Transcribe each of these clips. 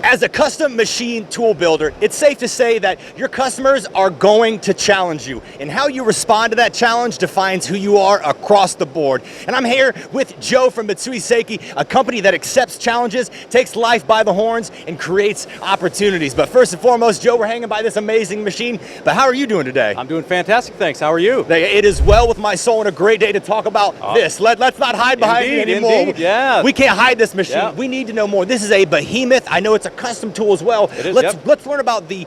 As a custom machine tool builder, it's safe to say that your customers are going to challenge you, and how you respond to that challenge defines who you are across the board. And I'm here with Joe from Mitsui Seiki, a company that accepts challenges, takes life by the horns, and creates opportunities. But first and foremost, Joe, we're hanging by this amazing machine, but how are you doing today? I'm doing fantastic, thanks. How are you? It is well with my soul and a great day to talk about this. Let's not hide behind it anymore. Indeed, yeah. We can't hide this machine. Yeah. We need to know more. This is a behemoth. I know it's a custom tool as well. It is, Let's learn about the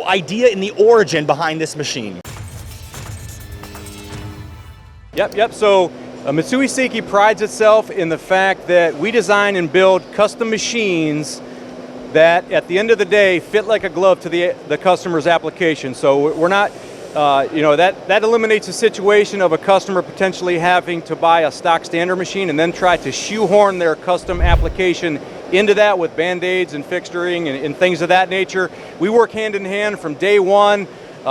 idea and the origin behind this machine. Yep. So Mitsui Seiki prides itself in the fact that we design and build custom machines that, at the end of the day, fit like a glove to the customer's application. So we're not, that eliminates the situation of a customer potentially having to buy a stock standard machine and then try to shoehorn their custom application into that with band-aids and fixturing and things of that nature. We work hand in hand from day one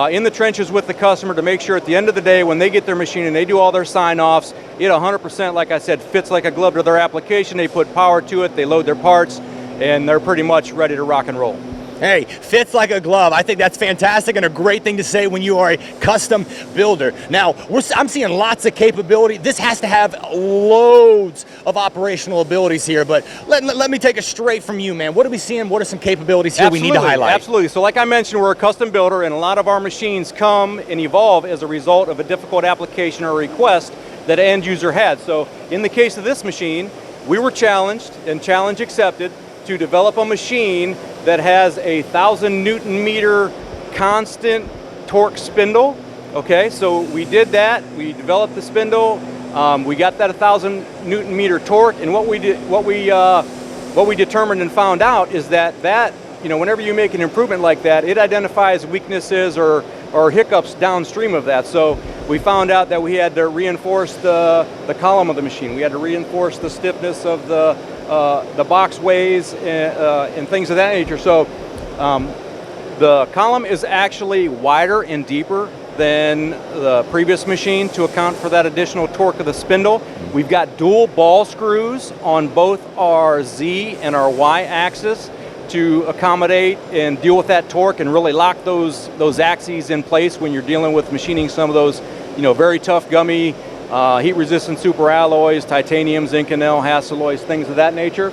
in the trenches with the customer to make sure at the end of the day when they get their machine and they do all their sign-offs, it 100%, like I said, fits like a glove to their application. They put power to it, they load their parts, and they're pretty much ready to rock and roll. Hey, fits like a glove. I think that's fantastic and a great thing to say when you are a custom builder. Now, I'm seeing lots of capability. This has to have loads of operational abilities here, but let me take it straight from you, man. What are we seeing? What are some capabilities here we need to highlight? Absolutely. So like I mentioned, we're a custom builder, and a lot of our machines come and evolve as a result of a difficult application or request that an end user had. So in the case of this machine, we were challenged and challenge accepted to develop a machine that has a 1,000 Newton meter constant torque spindle. Okay, so we did that. We developed the spindle. We got that 1,000 Newton meter torque, and what we determined and found out is that whenever you make an improvement like that, it identifies weaknesses or hiccups downstream of that. So we found out that we had to reinforce the column of the machine. We had to reinforce the stiffness of the box ways and things of that nature. So the column is actually wider and deeper than the previous machine to account for that additional torque of the spindle. We've got dual ball screws on both our Z and our Y axis to accommodate and deal with that torque and really lock those axes in place when you're dealing with machining some of those very tough gummy heat-resistant superalloys, titaniums, Inconel, Hastelloys, things of that nature.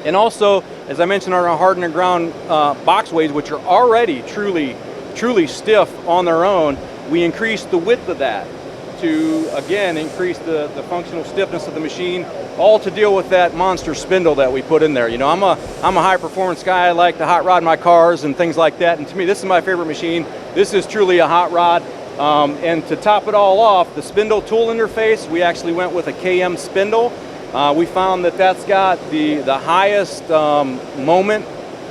And also, as I mentioned, our hardened ground boxways, which are already truly stiff on their own, we increased the width of that to, again, increase the functional stiffness of the machine, all to deal with that monster spindle that we put in there. I'm a high-performance guy. I like to hot rod my cars and things like that, and to me, this is my favorite machine. This is truly a hot rod. And to top it all off, the spindle tool interface, we actually went with a KM spindle. We found that that's got the highest moment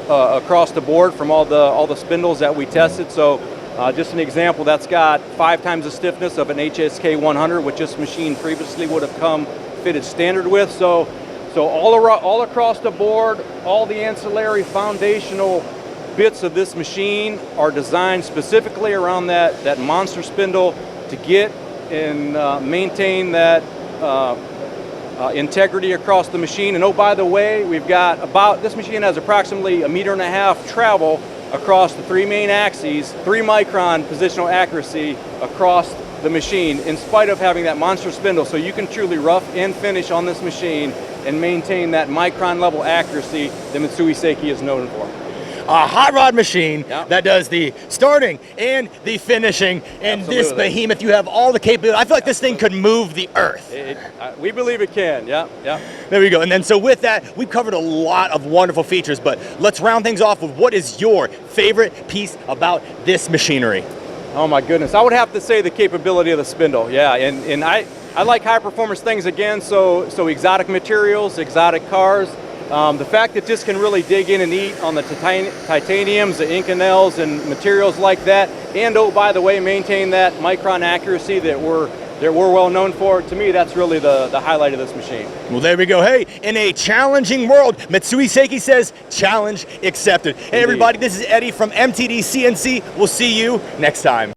across the board from all the spindles that we tested. So just an example, that's got 5 times the stiffness of an HSK 100, which this machine previously would have come fitted standard with. So all across the board, all the ancillary foundational bits of this machine are designed specifically around that monster spindle to get and maintain that integrity across the machine. And oh, by the way, this machine has approximately 1.5 meters travel across the 3 main axes, 3 micron positional accuracy across the machine, in spite of having that monster spindle. So you can truly rough and finish on this machine and maintain that micron-level accuracy that Mitsui Seiki is known for. A hot rod machine that does the starting and the finishing, and this behemoth, you have all the capability. I feel like this thing could move the earth. We believe it can, yeah. There we go. And then so with that, we've covered a lot of wonderful features, but let's round things off with what is your favorite piece about this machinery? Oh my goodness, I would have to say the capability of the spindle, yeah. And I like high performance things again, so exotic materials, exotic cars. The fact that this can really dig in and eat on the titaniums, the Inconels, and materials like that, and oh, by the way, maintain that micron accuracy that we're well known for, to me, that's really the highlight of this machine. Well, there we go. Hey, in a challenging world, Mitsui Seiki says, challenge accepted. Hey, everybody, this is Eddie from MTDCNC. We'll see you next time.